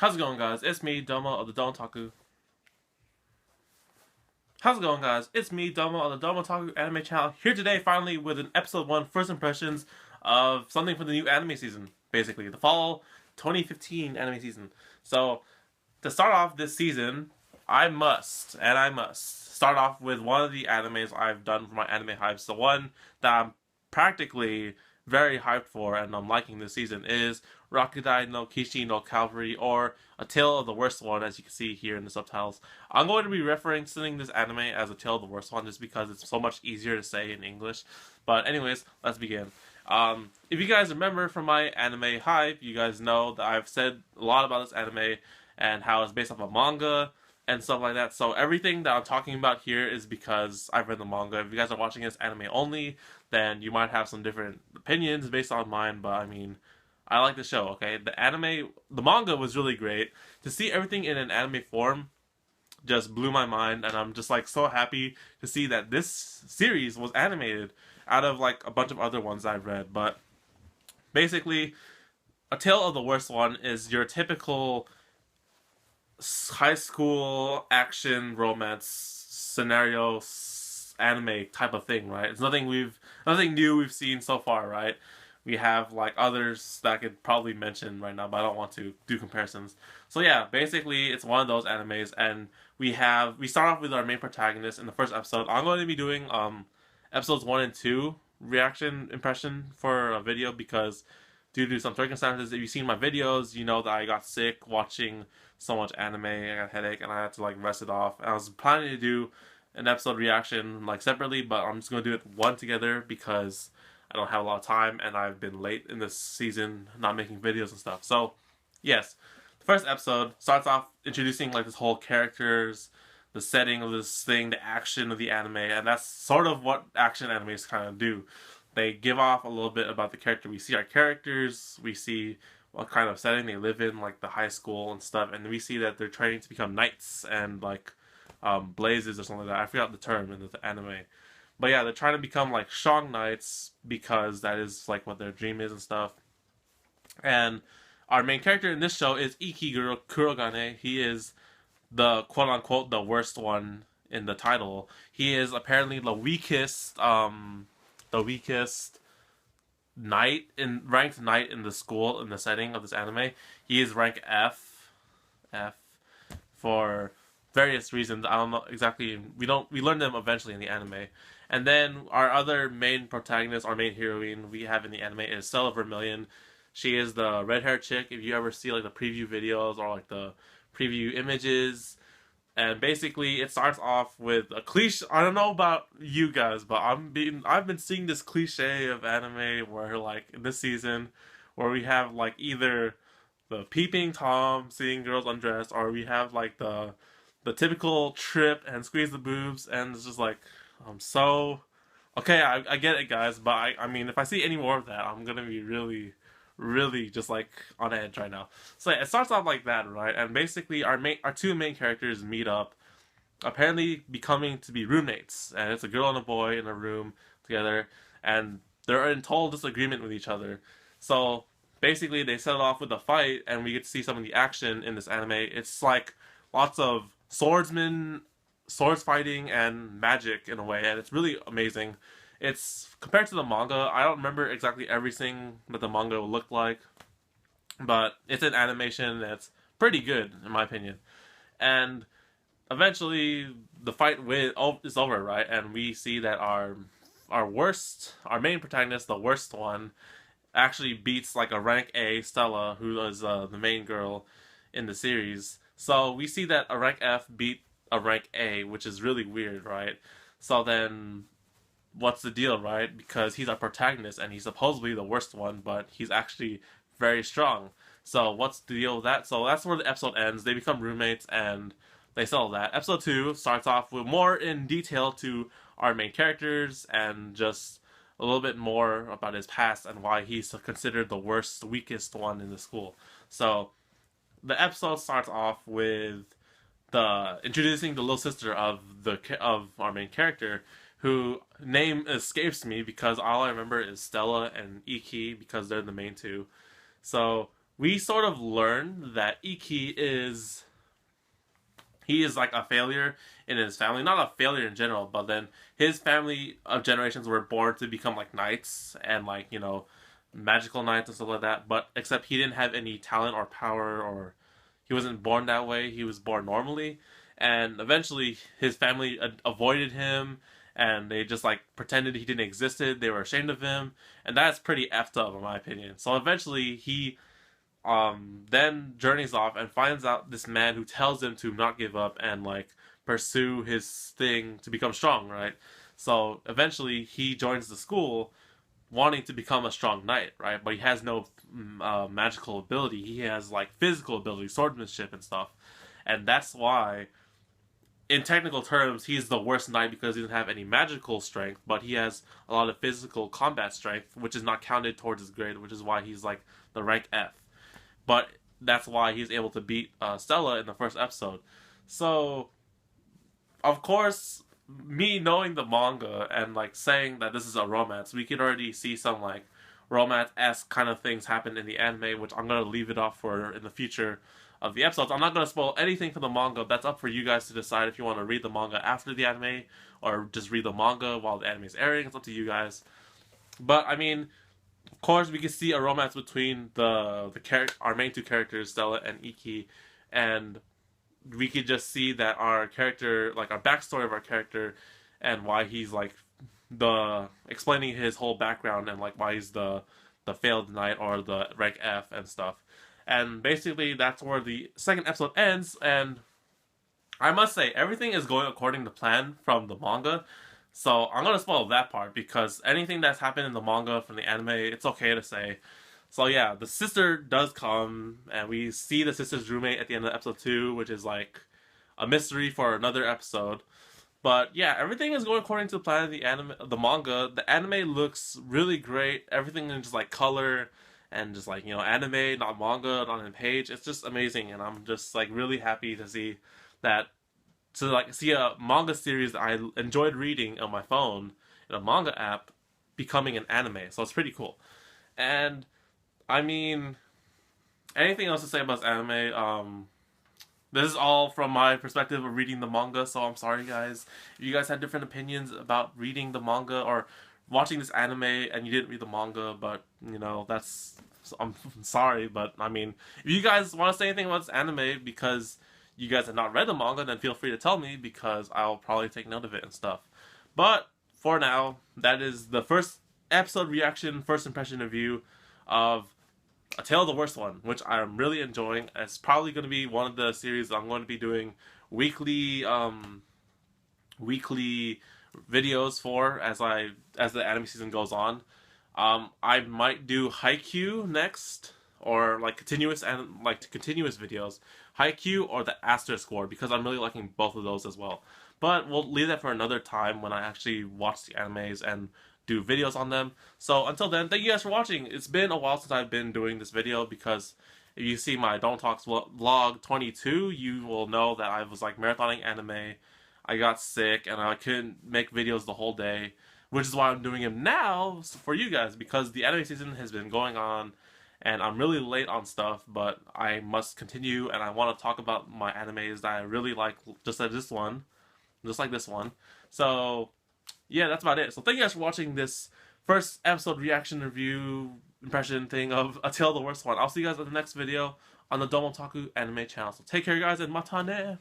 How's it going, guys? It's me, Domo of the Domo Taku. How's it going, guys? It's me, Domo of the Domo Taku anime channel, here today finally with an episode 1 first impressions of something for the new anime season, basically, the fall 2015 anime season. So, to start off this season, I must start off with one of the animes I've done for my anime hypes. The one that I'm practically very hyped for and I'm liking this season is Rakudai Kishi no Calvalry, or A Tale of the Worst One, as you can see here in the subtitles. I'm going to be referencing this anime as A Tale of the Worst One just because it's so much easier to say in English. But anyways, let's begin. If you guys remember from my anime hype, you guys know that I've said a lot about this anime and how it's based off a manga and stuff like that. So everything that I'm talking about here is because I've read the manga. If you guys are watching this anime only, then you might have some different opinions based on mine, but I mean, I like the show, okay? The manga was really great. To see everything in an anime form just blew my mind, and I'm just like so happy to see that this series was animated out of like a bunch of other ones I've read. But basically, A Tale of the Worst One is your typical high school action romance scenario anime type of thing, right? It's nothing new we've seen so far, right? We have like others that I could probably mention right now, but I don't want to do comparisons. So yeah, basically it's one of those animes, and we start off with our main protagonist in the first episode. I'm going to be doing episodes 1 and 2 reaction impression for a video because due to some circumstances, if you've seen my videos, you know that I got sick watching so much anime. I got a headache and I had to like rest it off. And I was planning to do an episode reaction like separately, but I'm just going to do it one together because I don't have a lot of time and I've been late in this season not making videos and stuff. So yes, the first episode starts off introducing like this whole characters, the setting of this thing, the action of the anime, and that's sort of what action animes kind of do. They give off a little bit about the character. We see our characters, we see what kind of setting they live in, like the high school and stuff, and we see that they're training to become knights and like blazes or something like that. I forgot the term in the anime. But yeah, they're trying to become like strong knights because that is like what their dream is and stuff. And our main character in this show is Iki Kurogane. He is the quote-unquote the worst one in the title. He is apparently the weakest ranked knight in the school in the setting of this anime. He is rank F for various reasons. I don't know exactly. We learn them eventually in the anime. And then our other main protagonist, our main heroine we have in the anime is Stella Vermilion. She is the red-haired chick. If you ever see like the preview videos or like the preview images, and basically it starts off with a cliche. I don't know about you guys, but I've been seeing this cliche of anime where like in this season where we have like either the peeping Tom seeing girls undressed, or we have like the typical trip and squeeze the boobs, and it's just like okay, I get it, guys, but I mean if I see any more of that, I'm gonna be really just like on edge right now. So yeah, it starts off like that, right? And basically our two main characters meet up, apparently becoming to be roommates, and it's a girl and a boy in a room together, and they're in total disagreement with each other. So basically they set it off with a fight, and we get to see some of the action in this anime. It's like lots of swords fighting and magic in a way, and it's really amazing. It's compared to the manga, I don't remember exactly everything that the manga looked like, but it's an animation that's pretty good in my opinion. And eventually the fight is over, right? And we see that our main protagonist, the worst one, actually beats like a rank A Stella, who is the main girl in the series. So we see that a rank F beat a rank A, which is really weird, right? So then what's the deal, right? Because he's our protagonist and he's supposedly the worst one, but he's actually very strong. So what's the deal with that? So that's where the episode ends. They become roommates and they settle that. Episode 2 starts off with more in detail to our main characters and just a little bit more about his past and why he's considered the worst, weakest one in the school. So the episode starts off with introducing the little sister of our main character, who name escapes me because all I remember is Stella and Iki because they're the main two. So we sort of learn that Iki is like a failure in his family. Not a failure in general, but then his family of generations were born to become like knights and like, you know, magical knights and stuff like that. But except he didn't have any talent or power, or he wasn't born that way. He was born normally. And eventually his family avoided him, and they just like pretended he didn't existed. They were ashamed of him. And that's pretty effed up in my opinion. So eventually he then journeys off and finds out this man who tells him to not give up and like pursue his thing to become strong, right? So eventually he joins the school wanting to become a strong knight, right? But he has no magical ability. He has like physical ability, swordsmanship and stuff. And that's why, in technical terms, he's the worst knight because he doesn't have any magical strength, but he has a lot of physical combat strength, which is not counted towards his grade, which is why he's like the rank F. But that's why he's able to beat Stella in the first episode. So, of course, me knowing the manga and like saying that this is a romance, we could already see some like romance-esque kind of things happen in the anime, which I'm going to leave it off for in the future of the episodes. I'm not going to spoil anything from the manga. That's up for you guys to decide if you want to read the manga after the anime or just read the manga while the anime is airing. It's up to you guys. But, I mean, of course, we can see a romance between our main two characters, Stella and Iki, and we could just see that our character, like our backstory of our character, and why he's like explaining his whole background and like why he's the failed knight or the rank F and stuff. And basically, that's where the second episode ends. And I must say, everything is going according to plan from the manga. So I'm going to spoil that part because anything that's happened in the manga from the anime, it's okay to say. So yeah, the sister does come, and we see the sister's roommate at the end of episode 2, which is like a mystery for another episode. But yeah, everything is going according to the plan of the manga. The anime looks really great. Everything in just like color and just like, you know, anime, not manga, not in page. It's just amazing, and I'm just like really happy to see that. To like see a manga series that I enjoyed reading on my phone in a manga app becoming an anime. So it's pretty cool. And I mean, anything else to say about this anime? This is all from my perspective of reading the manga, so I'm sorry guys. If you guys had different opinions about reading the manga or watching this anime and you didn't read the manga, but you know, I'm sorry, but I mean, if you guys want to say anything about this anime because you guys have not read the manga, then feel free to tell me because I'll probably take note of it and stuff. But for now, that is the first episode reaction, first impression review of A Tale of the Worst One, which I'm really enjoying. It's probably going to be one of the series I'm going to be doing weekly videos for as the anime season goes on. I might do Haikyuu next, or like continuous videos, Haikyuu or the Asterisk War, because I'm really liking both of those as well. But we'll leave that for another time when I actually watch the animes and do videos on them. So until then, thank you guys for watching. It's been a while since I've been doing this video because if you see my Don't Talks vlog 22, you will know that I was like marathoning anime. I got sick and I couldn't make videos the whole day, which is why I'm doing them now for you guys because the anime season has been going on. And I'm really late on stuff, but I must continue, and I want to talk about my animes that I really like, just like this one. So, yeah, that's about it. So thank you guys for watching this first episode reaction review impression thing of A Tale of the Worst One. I'll see you guys in the next video on the Domotaku anime channel. So take care, guys, and matane!